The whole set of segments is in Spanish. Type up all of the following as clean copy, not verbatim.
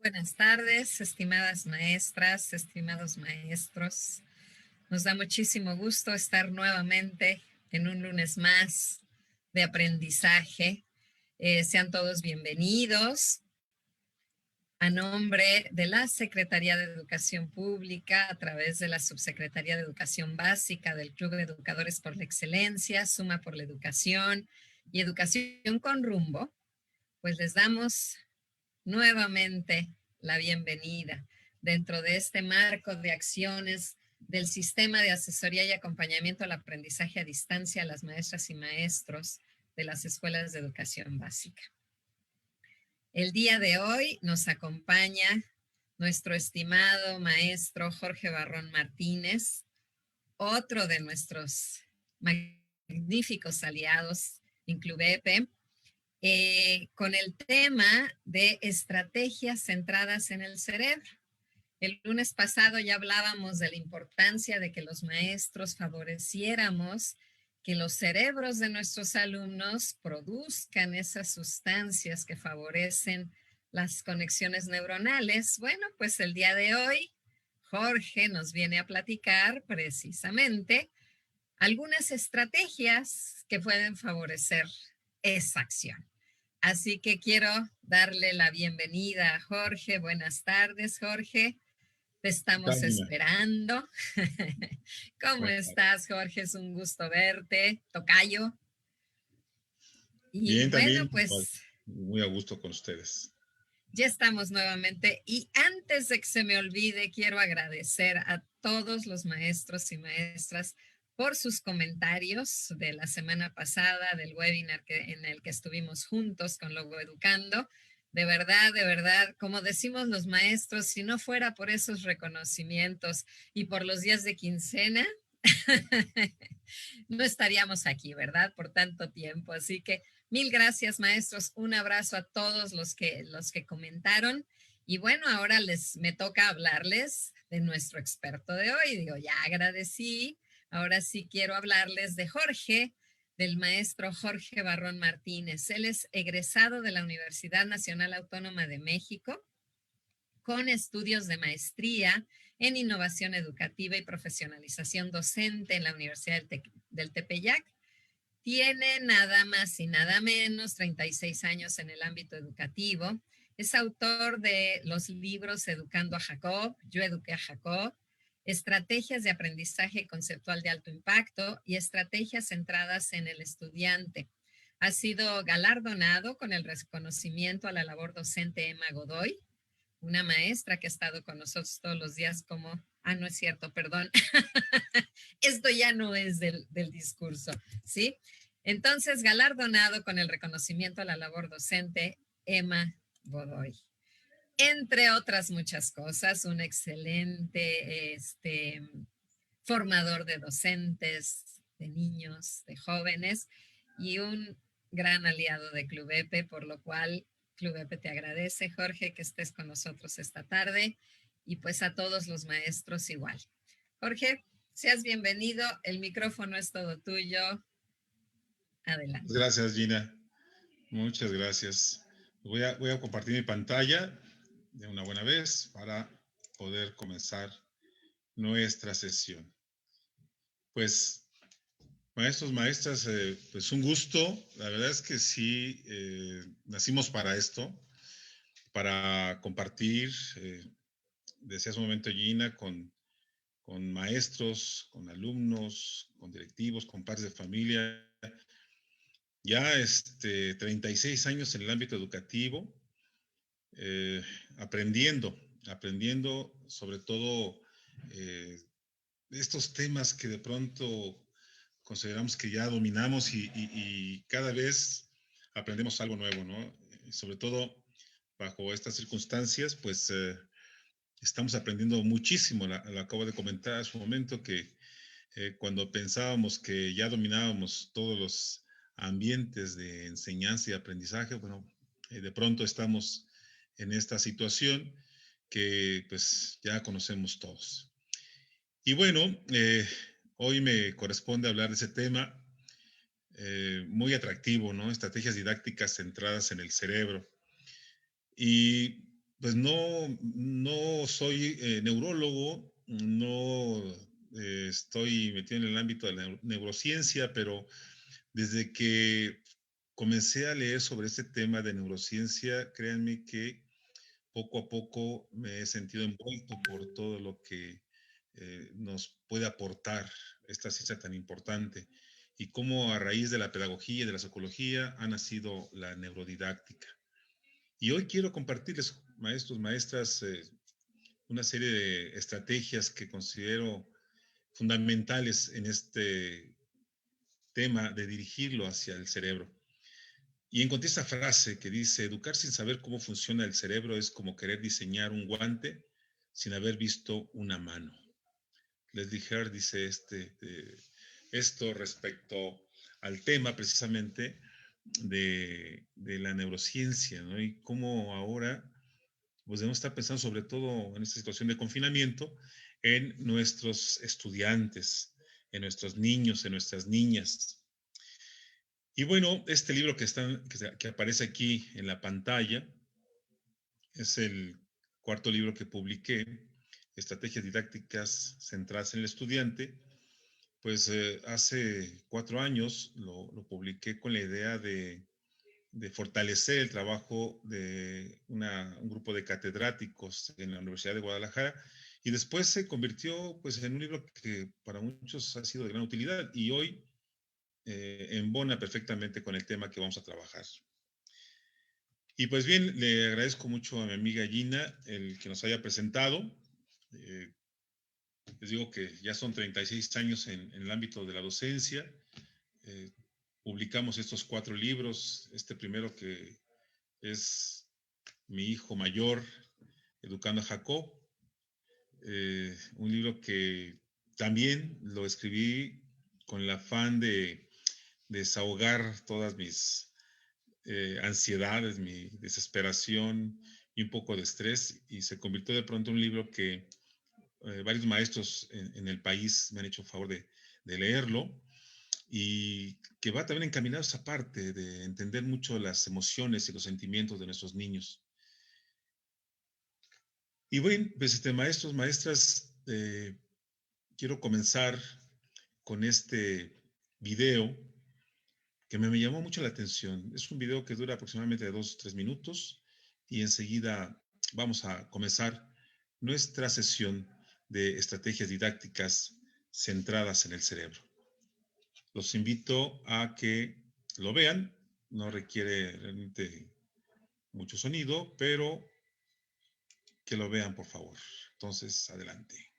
Buenas tardes, estimadas maestras, estimados maestros. Nos da muchísimo gusto estar nuevamente en un lunes más de aprendizaje. Sean todos bienvenidos. A nombre de la Secretaría de Educación Pública, a través de la Subsecretaría de Educación Básica del Club de Educadores por la Excelencia, Suma por la Educación y Educación con Rumbo, pues les damos nuevamente la bienvenida dentro de este marco de acciones del Sistema de Asesoría y Acompañamiento al Aprendizaje a Distancia a las maestras y maestros de las escuelas de educación básica. El día de hoy nos acompaña nuestro estimado maestro Jorge Barrón Martínez, otro de nuestros magníficos aliados en Club EPE, con el tema de estrategias centradas en el cerebro. El lunes pasado ya hablábamos de la importancia de que los maestros favoreciéramos que los cerebros de nuestros alumnos produzcan esas sustancias que favorecen las conexiones neuronales. Bueno, pues el día de hoy Jorge nos viene a platicar precisamente algunas estrategias que pueden favorecer esa acción. Así que quiero darle la bienvenida a Jorge. Buenas tardes, Jorge. Te estamos esperando. ¿Cómo estás, Jorge? Es un gusto verte, tocayo. Y bien, bueno, también, pues muy a gusto con ustedes. Ya estamos nuevamente y antes de que se me olvide, quiero agradecer a todos los maestros y maestras por sus comentarios de la semana pasada, del webinar en el que estuvimos juntos con Logo Educando. De verdad, como decimos los maestros, si no fuera por esos reconocimientos y por los días de quincena, no estaríamos aquí, ¿verdad? Por tanto tiempo. Así que mil gracias, maestros. Un abrazo a todos los que comentaron. Y bueno, ahora me toca hablarles de nuestro experto de hoy. Digo, ya agradecí. Ahora sí quiero hablarles de Jorge, del maestro Jorge Barrón Martínez. Él es egresado de la Universidad Nacional Autónoma de México con estudios de maestría en innovación educativa y profesionalización docente en la Universidad del Tepeyac. Tiene nada más y nada menos 36 años en el ámbito educativo. Es autor de los libros Educando a Jacob, Yo Eduqué a Jacob, Estrategias de Aprendizaje Conceptual de Alto Impacto y Estrategias Centradas en el Estudiante. Ha sido galardonado con el reconocimiento a la labor docente Emma Godoy, una maestra que ha estado con nosotros todos los días como, no es cierto, perdón, esto ya no es del discurso, ¿sí? Entonces, galardonado con el reconocimiento a la labor docente, Emma Godoy. Entre otras muchas cosas, un excelente formador de docentes, de niños, de jóvenes y un gran aliado de Club EPE, por lo cual Club EPE te agradece, Jorge, que estés con nosotros esta tarde y pues a todos los maestros igual. Jorge, seas bienvenido, el micrófono es todo tuyo. Adelante. Gracias, Gina. Muchas gracias. Voy a compartir mi pantalla de una buena vez para poder comenzar nuestra sesión. Pues, maestros, maestras, pues un gusto. La verdad es que sí, nacimos para esto, para compartir, decía hace un momento Gina, con maestros, con alumnos, con directivos, con padres de familia. Ya 36 años en el ámbito educativo, aprendiendo sobre todo estos temas que de pronto consideramos que ya dominamos y cada vez aprendemos algo nuevo, ¿no? Sobre todo bajo estas circunstancias, pues estamos aprendiendo muchísimo. Lo acabo de comentar hace un momento que cuando pensábamos que ya dominábamos todos los ambientes de enseñanza y aprendizaje, bueno, de pronto estamos en esta situación que pues ya conocemos todos. Y bueno, hoy me corresponde hablar de ese tema muy atractivo, ¿no? Estrategias didácticas centradas en el cerebro. Y pues no soy neurólogo, no estoy metido en el ámbito de la neurociencia, pero desde que comencé a leer sobre este tema de neurociencia, créanme que poco a poco me he sentido envuelto por todo lo que nos puede aportar esta ciencia tan importante y cómo a raíz de la pedagogía y de la psicología ha nacido la neurodidáctica. Y hoy quiero compartirles, maestros, maestras, una serie de estrategias que considero fundamentales en este tema de dirigirlo hacia el cerebro. Y encontré esta frase que dice, educar sin saber cómo funciona el cerebro es como querer diseñar un guante sin haber visto una mano. Leslie Hare dice esto respecto al tema precisamente de la neurociencia, ¿no? Y cómo ahora pues debemos estar pensando sobre todo en esta situación de confinamiento en nuestros estudiantes, en nuestros niños, en nuestras niñas. Y bueno, este libro que aparece aquí en la pantalla es el cuarto libro que publiqué, Estrategias Didácticas Centradas en el Estudiante. Pues hace 4 años lo publiqué con la idea de fortalecer el trabajo de un grupo de catedráticos en la Universidad de Guadalajara y después se convirtió pues en un libro que para muchos ha sido de gran utilidad y hoy embona perfectamente con el tema que vamos a trabajar. Y pues bien, le agradezco mucho a mi amiga Gina el que nos haya presentado. Les digo que ya son 36 años en el ámbito de la docencia. Publicamos estos 4 libros. Este primero que es mi hijo mayor, Educando a Jacob. Un libro que también lo escribí con el afán de desahogar todas mis ansiedades, mi desesperación y un poco de estrés, y se convirtió de pronto en un libro que varios maestros en el país me han hecho favor de leerlo, y que va también encaminado a esa parte de entender mucho las emociones y los sentimientos de nuestros niños. Y bueno, pues maestros, maestras, quiero comenzar con este video que me llamó mucho la atención. Es un video que dura aproximadamente 2 o 3 minutos y enseguida vamos a comenzar nuestra sesión de estrategias didácticas centradas en el cerebro. Los invito a que lo vean. No requiere realmente mucho sonido, pero que lo vean, por favor. Entonces, adelante.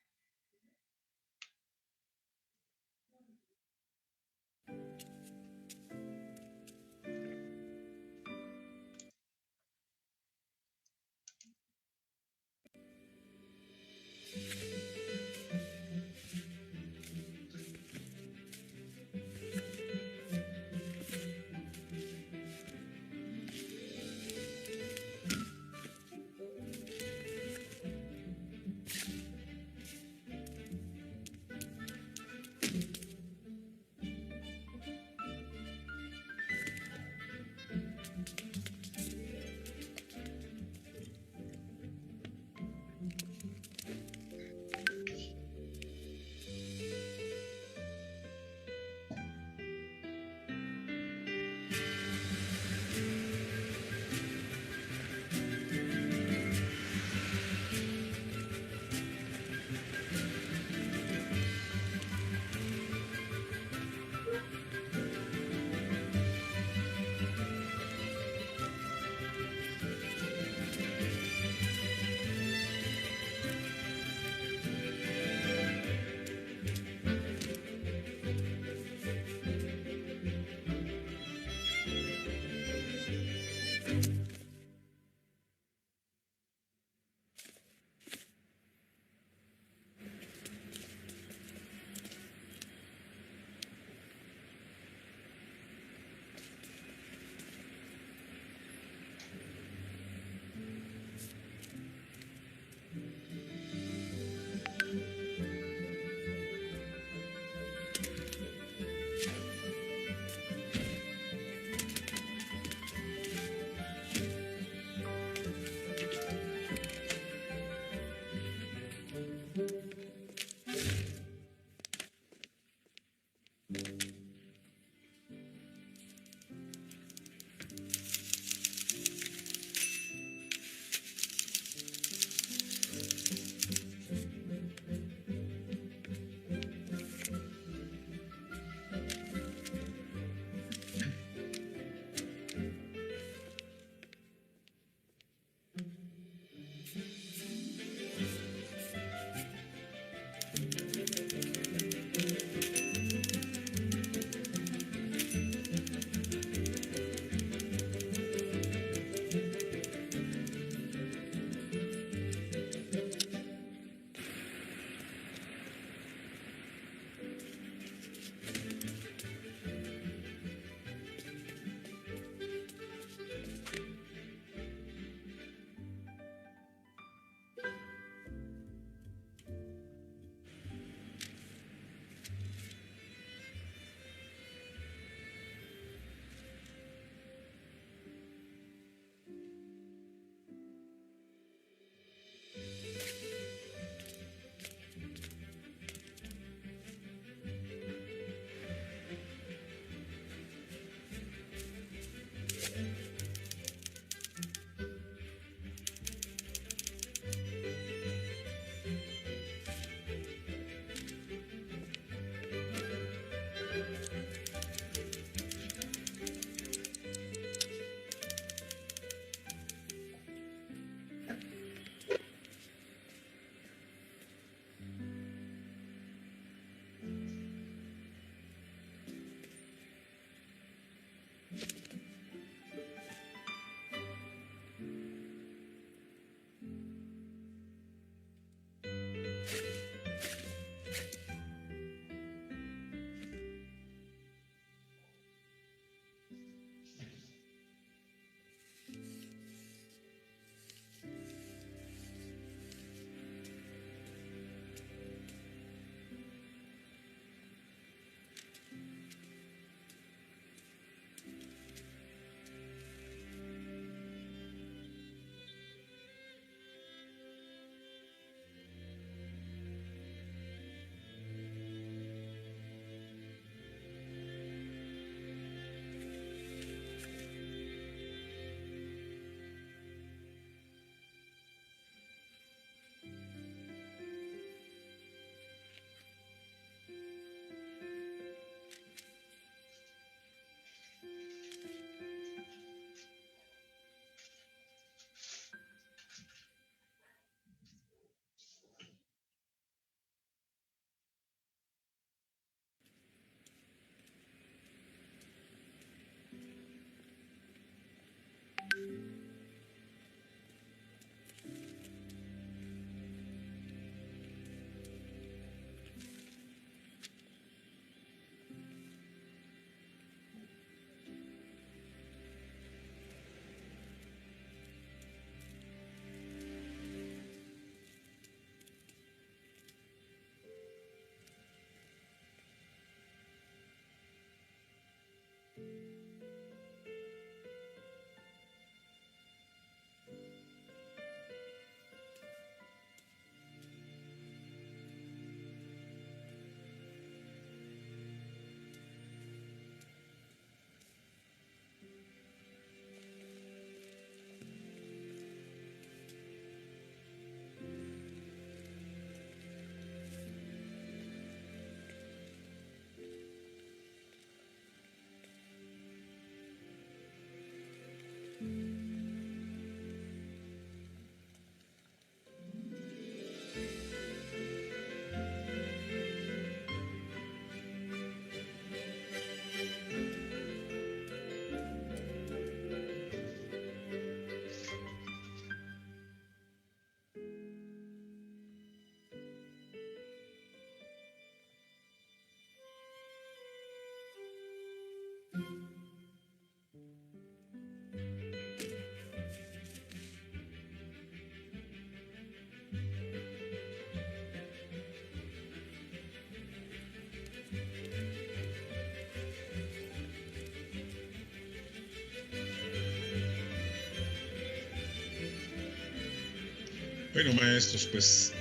Bueno, maestros, pues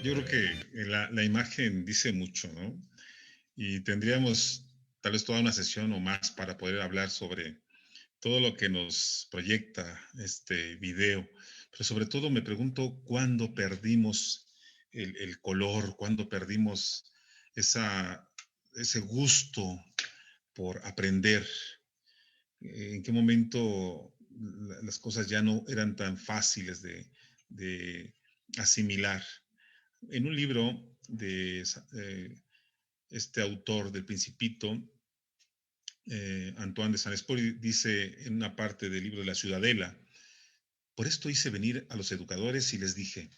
yo creo que la imagen dice mucho, ¿no? Y tendríamos tal vez toda una sesión o más para poder hablar sobre todo lo que nos proyecta este video. Pero sobre todo me pregunto cuándo perdimos el color, cuándo perdimos esa, ese gusto por aprender, en qué momento las cosas ya no eran tan fáciles de asimilar. En un libro de este autor del Principito, Antoine de Saint-Exupéry, dice en una parte del libro de La Ciudadela: por esto hice venir a los educadores y les dije,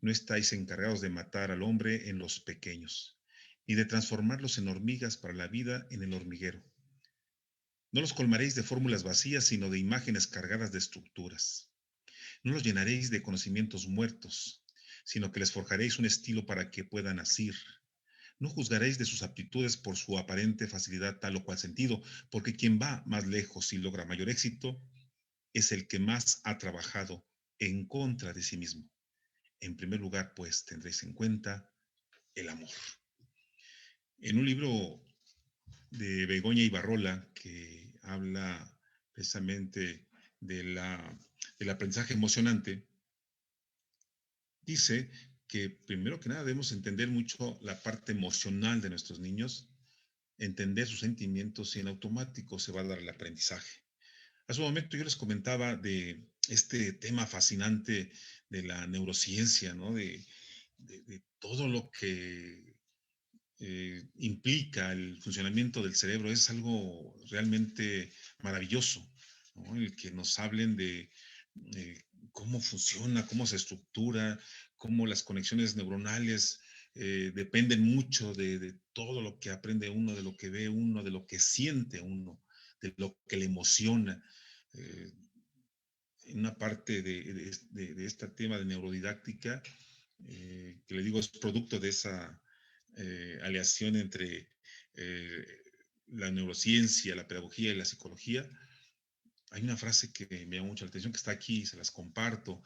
no estáis encargados de matar al hombre en los pequeños, ni de transformarlos en hormigas para la vida en el hormiguero. No los colmaréis de fórmulas vacías, sino de imágenes cargadas de estructuras. No los llenaréis de conocimientos muertos, sino que les forjaréis un estilo para que puedan asir. No juzgaréis de sus aptitudes por su aparente facilidad tal o cual sentido, porque quien va más lejos y logra mayor éxito es el que más ha trabajado en contra de sí mismo. En primer lugar, pues, tendréis en cuenta el amor. En un libro de Begoña Ibarrola que habla precisamente de del aprendizaje emocionante, dice que primero que nada debemos entender mucho la parte emocional de nuestros niños, entender sus sentimientos y en automático se va a dar el aprendizaje. Hace un momento yo les comentaba de este tema fascinante de la neurociencia, ¿no? De todo lo que implica el funcionamiento del cerebro. Es algo realmente maravilloso, ¿no? El que nos hablen de cómo funciona, cómo se estructura, cómo las conexiones neuronales dependen mucho de todo lo que aprende uno, de lo que ve uno, de lo que siente uno, de lo que le emociona. Eh, en una parte de este tema de neurodidáctica, que le digo es producto de esa aleación entre eh, la neurociencia, la pedagogía y la psicología. Hay una frase que me llama mucho la atención, que está aquí, se las comparto.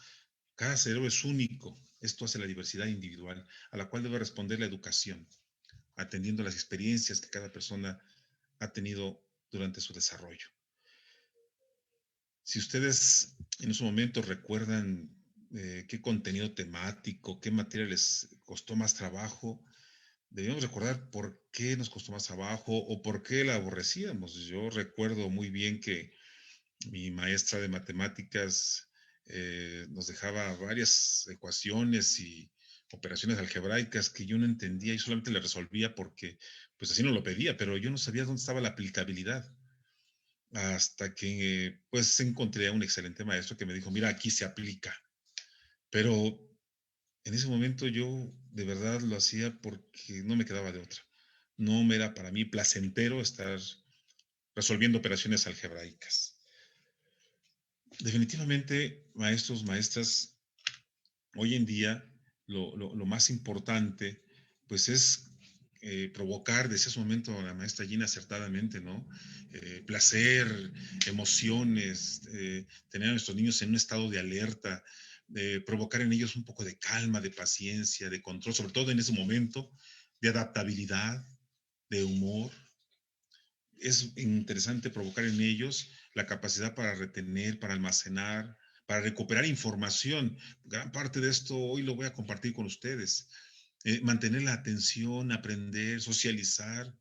Cada cerebro es único. Esto hace la diversidad individual, a la cual debe responder la educación, atendiendo las experiencias que cada persona ha tenido durante su desarrollo. Si ustedes en esos momentos recuerdan qué contenido temático, qué materia les costó más trabajo, debemos recordar por qué nos costó más trabajo o por qué la aborrecíamos. Yo recuerdo muy bien que mi maestra de matemáticas nos dejaba varias ecuaciones y operaciones algebraicas que yo no entendía y solamente le resolvía porque pues así no lo pedía, pero yo no sabía dónde estaba la aplicabilidad. Hasta que pues encontré a un excelente maestro que me dijo, mira, aquí se aplica. Pero en ese momento yo de verdad lo hacía porque no me quedaba de otra. No me era para mí placentero estar resolviendo operaciones algebraicas. Definitivamente, maestros, maestras, hoy en día lo más importante pues es provocar, decía hace un momento la maestra Gina acertadamente, ¿no? Placer, emociones, tener a nuestros niños en un estado de alerta, provocar en ellos un poco de calma, de paciencia, de control, sobre todo en ese momento, de adaptabilidad, de humor. Es interesante provocar en ellos la capacidad para retener, para almacenar, para recuperar información. Gran parte de esto hoy lo voy a compartir con ustedes. Mantener la atención, aprender, socializar,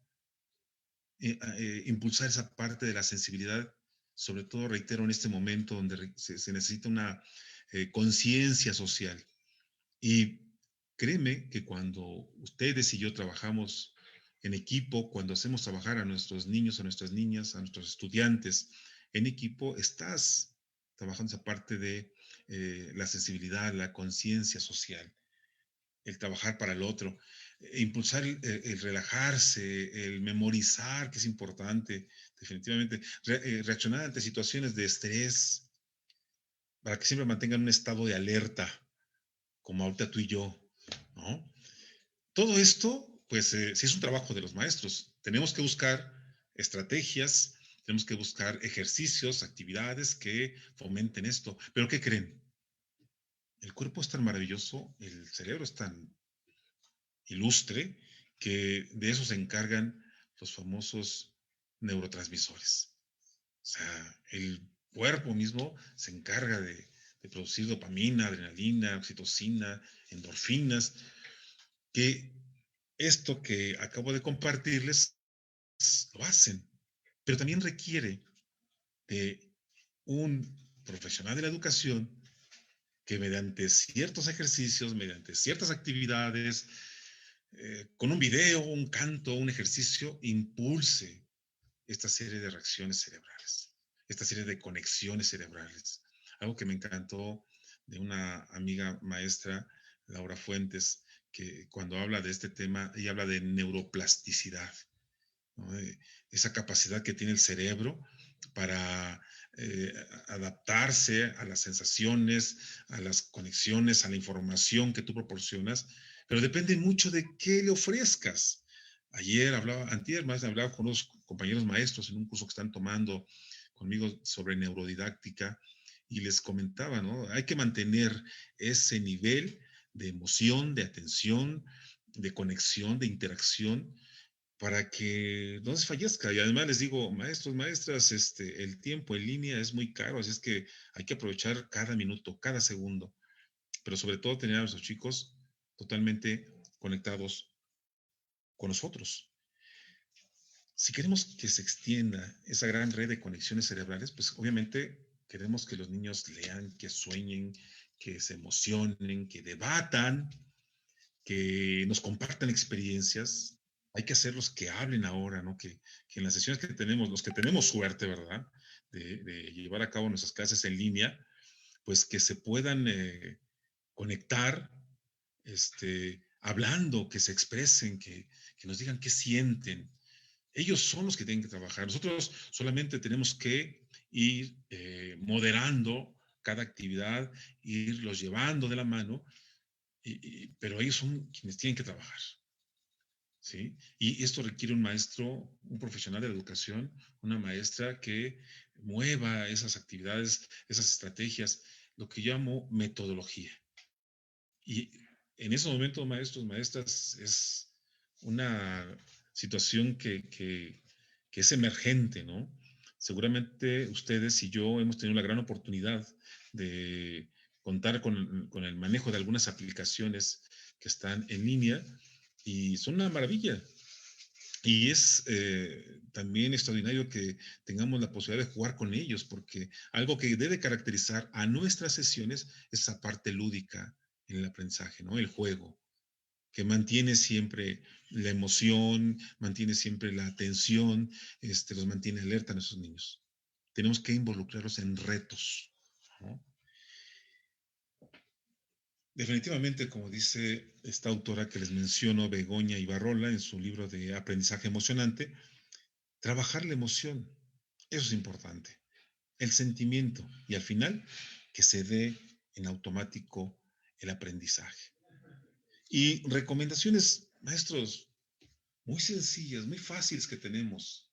impulsar esa parte de la sensibilidad, sobre todo, reitero, en este momento donde se necesita una conciencia social. Y créeme que cuando ustedes y yo trabajamos en equipo, cuando hacemos trabajar a nuestros niños, a nuestras niñas, a nuestros estudiantes en equipo, estás trabajando esa parte de la sensibilidad, la conciencia social, el trabajar para el otro, impulsar el relajarse, el memorizar, que es importante, definitivamente, reaccionar ante situaciones de estrés, para que siempre mantengan un estado de alerta, como ahorita tú y yo, ¿no? Todo esto, pues sí es un trabajo de los maestros. Tenemos que buscar estrategias, tenemos que buscar ejercicios, actividades que fomenten esto. Pero ¿qué creen? el cuerpo es tan maravilloso, el cerebro es tan ilustre, que de eso se encargan los famosos neurotransmisores. O sea, el cuerpo mismo se encarga de producir dopamina, adrenalina, oxitocina, endorfinas, que esto que acabo de compartirles lo hacen, pero también requiere de un profesional de la educación que mediante ciertos ejercicios, mediante ciertas actividades, con un video, un canto, un ejercicio, impulse esta serie de reacciones cerebrales, esta serie de conexiones cerebrales. Algo que me encantó de una amiga maestra, Laura Fuentes, que cuando habla de este tema, ella habla de neuroplasticidad, ¿no? Esa capacidad que tiene el cerebro para eh, adaptarse a las sensaciones, a las conexiones, a la información que tú proporcionas, pero depende mucho de qué le ofrezcas. Antier más hablaba con unos compañeros maestros en un curso que están tomando conmigo sobre neurodidáctica y les comentaba, ¿no? Hay que mantener ese nivel de emoción, de atención, de conexión, de interacción, para que no se fallezca. Y además les digo, maestros, maestras, el tiempo en línea es muy caro, así es que hay que aprovechar cada minuto, cada segundo, pero sobre todo tener a nuestros chicos totalmente conectados con nosotros. Si queremos que se extienda esa gran red de conexiones cerebrales, pues obviamente queremos que los niños lean, que sueñen, que se emocionen, que debatan, que nos compartan experiencias. Hay que hacerlos que hablen ahora, ¿no? Que en las sesiones que tenemos, los que tenemos suerte, ¿verdad? De llevar a cabo nuestras clases en línea, pues que se puedan conectar, hablando, que se expresen, que nos digan qué sienten. Ellos son los que tienen que trabajar. Nosotros solamente tenemos que ir moderando cada actividad, irlos llevando de la mano, pero ellos son quienes tienen que trabajar. ¿Sí? Y esto requiere un maestro, un profesional de la educación, una maestra que mueva esas actividades, esas estrategias, lo que llamo metodología. Y en esos momentos, maestros, maestras, es una situación que es emergente, ¿no? Seguramente ustedes y yo hemos tenido la gran oportunidad de contar con el manejo de algunas aplicaciones que están en línea y son una maravilla. Y es también extraordinario que tengamos la posibilidad de jugar con ellos, porque algo que debe caracterizar a nuestras sesiones es esa parte lúdica en el aprendizaje, ¿no? El juego, que mantiene siempre la emoción, mantiene siempre la atención, los mantiene alerta a nuestros niños. Tenemos que involucrarlos en retos, ¿no? Definitivamente, como dice esta autora que les menciono, Begoña Ibarrola, en su libro de Aprendizaje Emocionante, trabajar la emoción, eso es importante. El sentimiento y al final que se dé en automático el aprendizaje. Y recomendaciones, maestros, muy sencillas, muy fáciles que tenemos.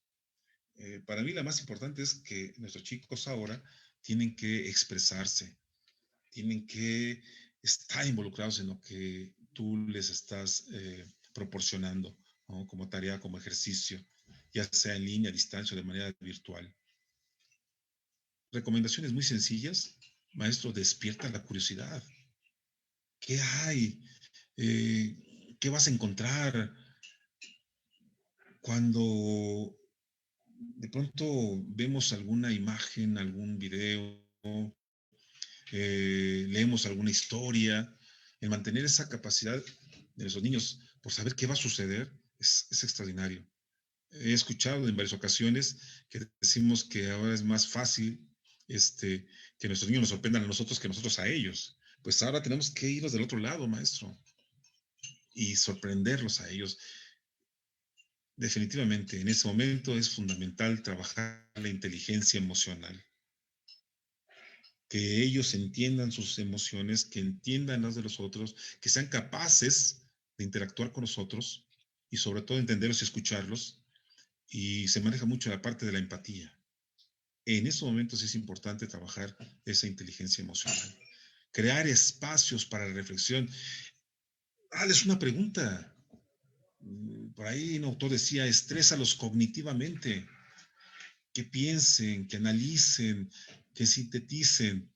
Para mí la más importante es que nuestros chicos ahora tienen que expresarse, tienen que estar involucrados en lo que tú les estás proporcionando, ¿no? Como tarea, como ejercicio, ya sea en línea, a distancia o de manera virtual. Recomendaciones muy sencillas. Maestro, despierta la curiosidad. ¿Qué hay? ¿Qué vas a encontrar cuando de pronto vemos alguna imagen, algún video, leemos alguna historia? El mantener esa capacidad de nuestros niños por saber qué va a suceder es extraordinario. He escuchado en varias ocasiones que decimos que ahora es más fácil que nuestros niños nos sorprendan a nosotros que nosotros a ellos. Pues ahora tenemos que irnos del otro lado, maestro, y sorprenderlos a ellos. Definitivamente, en ese momento es fundamental trabajar la inteligencia emocional, que ellos entiendan sus emociones, que entiendan las de los otros, que sean capaces de interactuar con nosotros y sobre todo entenderlos y escucharlos. Y se maneja mucho la parte de la empatía. En esos momentos es importante trabajar esa inteligencia emocional. crear espacios para la reflexión. Hazles una pregunta. Por ahí un autor decía, estrésalos cognitivamente, que piensen, que analicen, que sinteticen,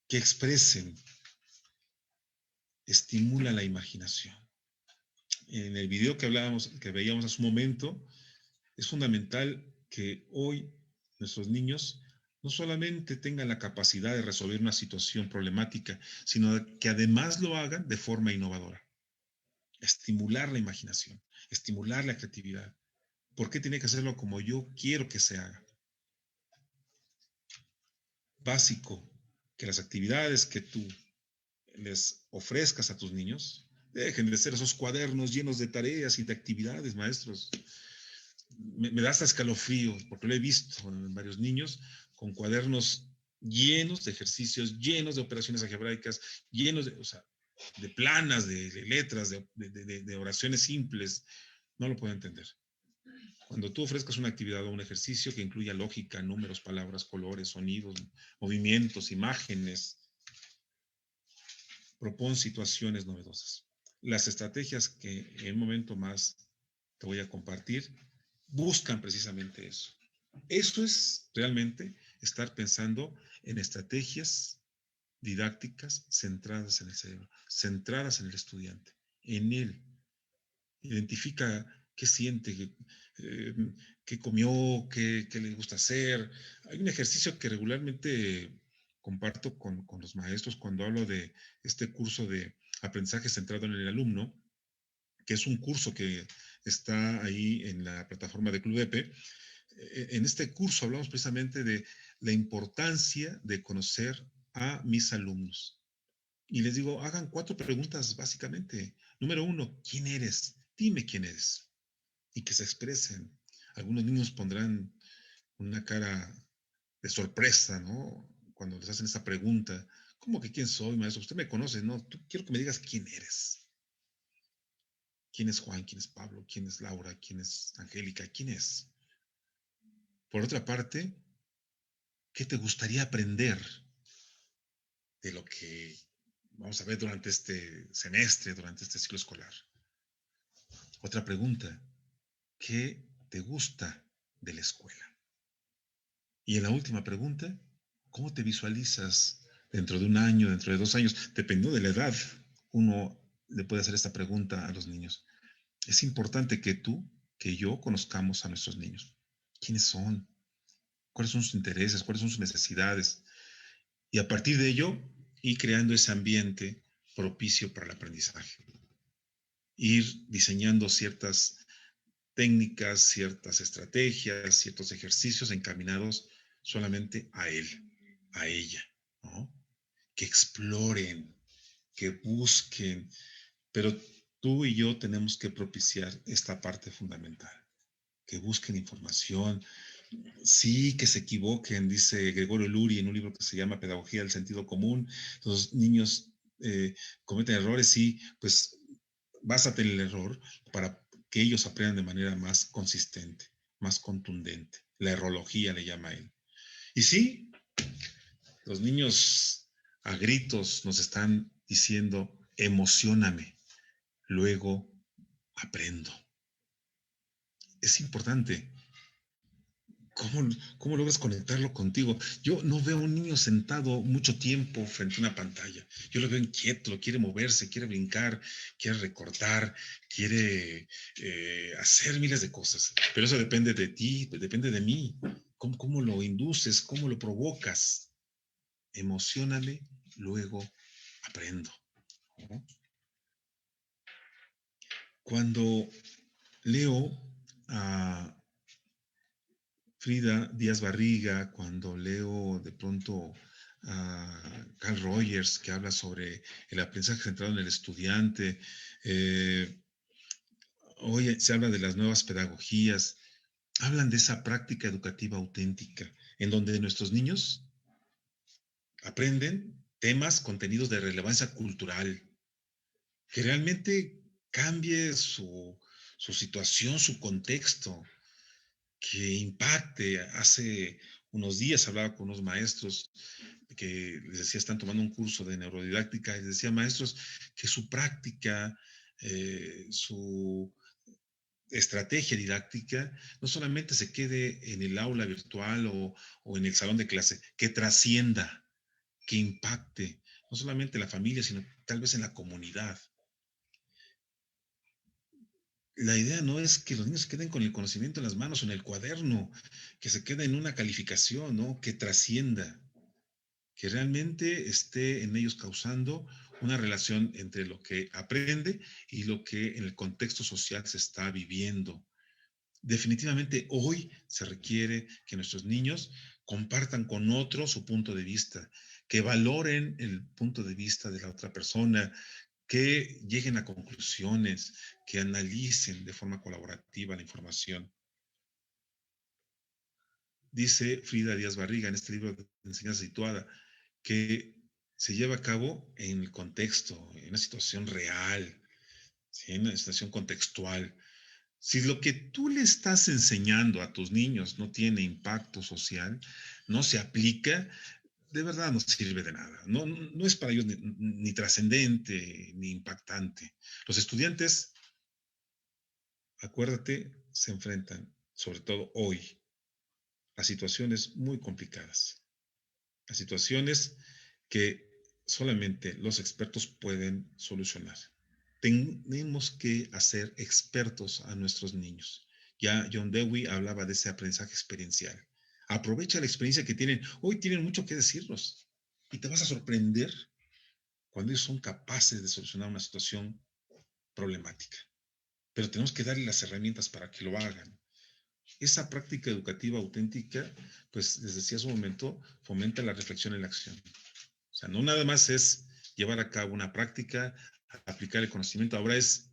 que expresen. Estimula la imaginación. En el video que veíamos hace un momento, es fundamental que hoy nuestros niños no solamente tengan la capacidad de resolver una situación problemática, sino que además lo hagan de forma innovadora. Estimular la imaginación, estimular la creatividad. ¿Por qué tiene que hacerlo como yo quiero que se haga? Básico, que las actividades que tú les ofrezcas a tus niños dejen de ser esos cuadernos llenos de tareas y de actividades, maestros. Me da hasta escalofrío, porque lo he visto en varios niños con cuadernos llenos de ejercicios, llenos de operaciones algebraicas, llenos de, o sea, de planas, de letras, de oraciones simples. No lo puedo entender. Cuando tú ofrezcas una actividad o un ejercicio que incluya lógica, números, palabras, colores, sonidos, movimientos, imágenes, propon situaciones novedosas. Las estrategias que en un momento más te voy a compartir buscan precisamente eso. Eso es realmente estar pensando en estrategias didácticas centradas en el cerebro, centradas en el estudiante, en él. Identifica qué siente, qué comió, qué le gusta hacer. Hay un ejercicio que regularmente comparto con los maestros cuando hablo de este curso de aprendizaje centrado en el alumno, que es un curso que está ahí en la plataforma de Club EPE. En este curso hablamos precisamente de la importancia de conocer a mis alumnos. Y les digo, hagan 4 preguntas básicamente. Número 1, ¿quién eres? Dime quién eres. Y que se expresen. Algunos niños pondrán una cara de sorpresa, ¿no? Cuando les hacen esa pregunta. ¿Cómo que quién soy, maestro? Usted me conoce, ¿no? Quiero que me digas quién eres. ¿Quién es Juan? ¿Quién es Pablo? ¿Quién es Laura? ¿Quién es Angélica? ¿Quién es? Por otra parte, ¿qué te gustaría aprender de lo que vamos a ver durante este semestre, durante este ciclo escolar? Otra pregunta, ¿qué te gusta de la escuela? Y en la última pregunta, ¿cómo te visualizas dentro de un año, dentro de 2 años? Dependiendo de la edad, uno le puede hacer esta pregunta a los niños. Es importante que tú, que yo conozcamos a nuestros niños. ¿Quiénes son? ¿Cuáles son sus intereses? ¿Cuáles son sus necesidades? Y a partir de ello, ir creando ese ambiente propicio para el aprendizaje. Ir diseñando ciertas técnicas, ciertas estrategias, ciertos ejercicios encaminados solamente a él, a ella, ¿no? Que exploren, que busquen, pero tú y yo tenemos que propiciar esta parte fundamental, que busquen información, sí, que se equivoquen, dice Gregorio Luri en un libro que se llama Pedagogía del Sentido Común. Los niños cometen errores, sí, pues básate en el error para que ellos aprendan de manera más consistente, más contundente. La errología le llama a él. Y sí, los niños a gritos nos están diciendo, emocióname, luego aprendo. Es importante. ¿Cómo logras conectarlo contigo? Yo no veo a un niño sentado mucho tiempo frente a una pantalla. Yo lo veo inquieto, quiere moverse, quiere brincar, quiere recortar, quiere hacer miles de cosas. Pero eso depende de ti, depende de mí. ¿Cómo lo induces? ¿Cómo lo provocas? Emociónale, luego aprendo. ¿No? Cuando leo a Frida Díaz Barriga, cuando leo de pronto a Carl Rogers, que habla sobre el aprendizaje centrado en el estudiante, hoy se habla de las nuevas pedagogías, hablan de esa práctica educativa auténtica, en donde nuestros niños aprenden temas, contenidos de relevancia cultural, que realmente cambie su situación, su contexto, que impacte. Hace unos días hablaba con unos maestros que les decía, están tomando un curso de neurodidáctica, y les decía, maestros, que su práctica, su estrategia didáctica, no solamente se quede en el aula virtual o en el salón de clase, que trascienda, que impacte, no solamente la familia, sino tal vez en la comunidad. La idea no es que los niños se queden con el conocimiento en las manos o en el cuaderno, que se quede en una calificación, ¿no? Que trascienda, que realmente esté en ellos causando una relación entre lo que aprende y lo que en el contexto social se está viviendo. Definitivamente hoy se requiere que nuestros niños compartan con otros su punto de vista, que valoren el punto de vista de la otra persona, que lleguen a conclusiones, que analicen de forma colaborativa la información. Dice Frida Díaz Barriga en este libro de Enseñanza Situada que se lleva a cabo en el contexto, en una situación real, ¿sí? En una situación contextual. Si lo que tú le estás enseñando a tus niños no tiene impacto social, no se aplica, de verdad no sirve de nada. No, no es para ellos ni trascendente ni impactante. Los estudiantes, acuérdate, se enfrentan, sobre todo hoy, a situaciones muy complicadas, a situaciones que solamente los expertos pueden solucionar. Tenemos que hacer expertos a nuestros niños. Ya John Dewey hablaba de ese aprendizaje experiencial. Aprovecha la experiencia que tienen. Hoy tienen mucho que decirnos y te vas a sorprender cuando ellos son capaces de solucionar una situación problemática. Pero tenemos que darles las herramientas para que lo hagan. Esa práctica educativa auténtica, pues les decía hace un momento, fomenta la reflexión en la acción. O sea, no nada más es llevar a cabo una práctica, aplicar el conocimiento, ahora es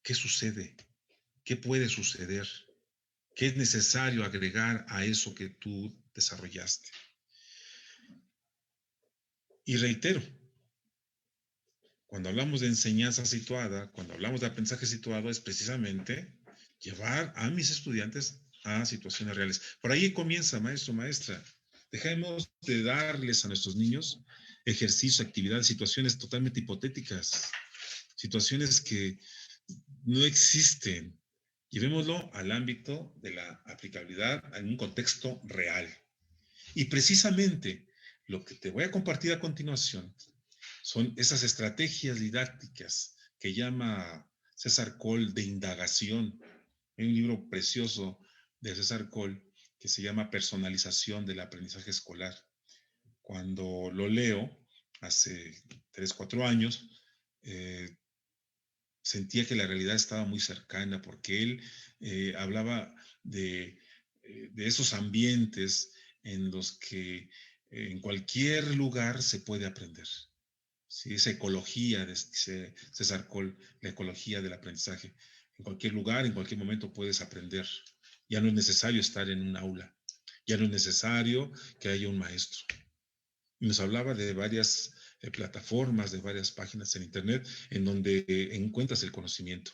qué sucede, qué puede suceder, qué es necesario agregar a eso que tú desarrollaste. Y reitero, cuando hablamos de enseñanza situada, cuando hablamos de aprendizaje situado, es precisamente llevar a mis estudiantes a situaciones reales. Por ahí comienza, maestro, maestra. Dejemos de darles a nuestros niños ejercicio, actividades, situaciones totalmente hipotéticas, situaciones que no existen. Llevémoslo al ámbito de la aplicabilidad en un contexto real. Y precisamente lo que te voy a compartir a continuación son esas estrategias didácticas que llama César Cole de indagación. Hay un libro precioso de César Cole que se llama Personalización del aprendizaje escolar. Cuando lo leo, hace 3, 4 años, sentía que la realidad estaba muy cercana porque él hablaba de esos ambientes en los que en cualquier lugar se puede aprender. ¿Sí? Esa ecología, dice César Cole, la ecología del aprendizaje. En cualquier lugar, en cualquier momento puedes aprender. Ya no es necesario estar en un aula. Ya no es necesario que haya un maestro. Y nos hablaba de varias plataformas, de varias páginas en Internet en donde encuentras el conocimiento.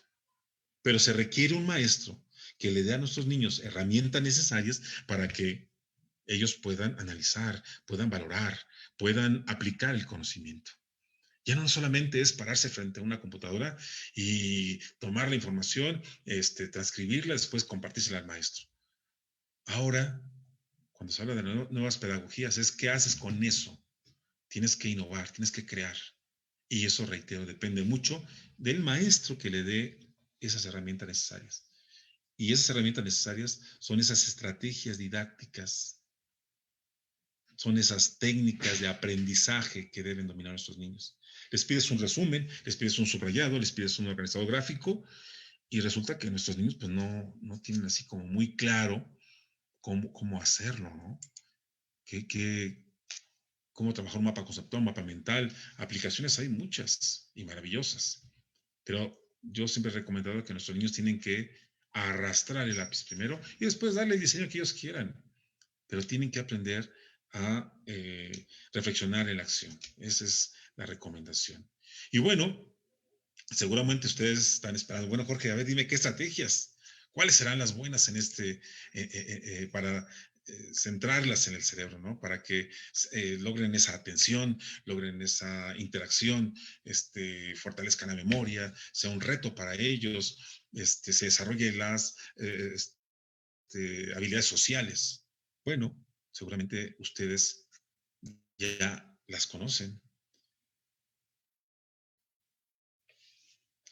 Pero se requiere un maestro que le dé a nuestros niños herramientas necesarias para que ellos puedan analizar, puedan valorar, puedan aplicar el conocimiento. Ya no solamente es pararse frente a una computadora y tomar la información, transcribirla, después compartírsela al maestro. Ahora, cuando se habla de nuevas pedagogías, es qué haces con eso. Tienes que innovar, tienes que crear. Y eso, reitero, depende mucho del maestro que le dé esas herramientas necesarias. Y esas herramientas necesarias son esas estrategias didácticas, son esas técnicas de aprendizaje que deben dominar nuestros niños. Les pides un resumen, les pides un subrayado, les pides un organizador gráfico y resulta que nuestros niños pues no tienen así como muy claro cómo hacerlo, ¿no? Cómo trabajar un mapa conceptual, un mapa mental. Aplicaciones hay muchas y maravillosas, pero yo siempre he recomendado que nuestros niños tienen que arrastrar el lápiz primero y después darle el diseño que ellos quieran, pero tienen que aprender a reflexionar en la acción. Esa es la recomendación. Y bueno, seguramente ustedes están esperando, bueno, Jorge, a ver, dime qué estrategias, cuáles serán las buenas en para centrarlas en el cerebro, ¿no? Para que logren esa atención, logren esa interacción, fortalezcan la memoria, sea un reto para ellos, se desarrollen las habilidades sociales. Bueno, seguramente ustedes ya las conocen.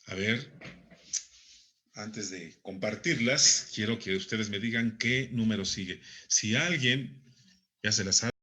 A ver, antes de compartirlas, quiero que ustedes me digan qué número sigue. Si alguien ya se las sabe,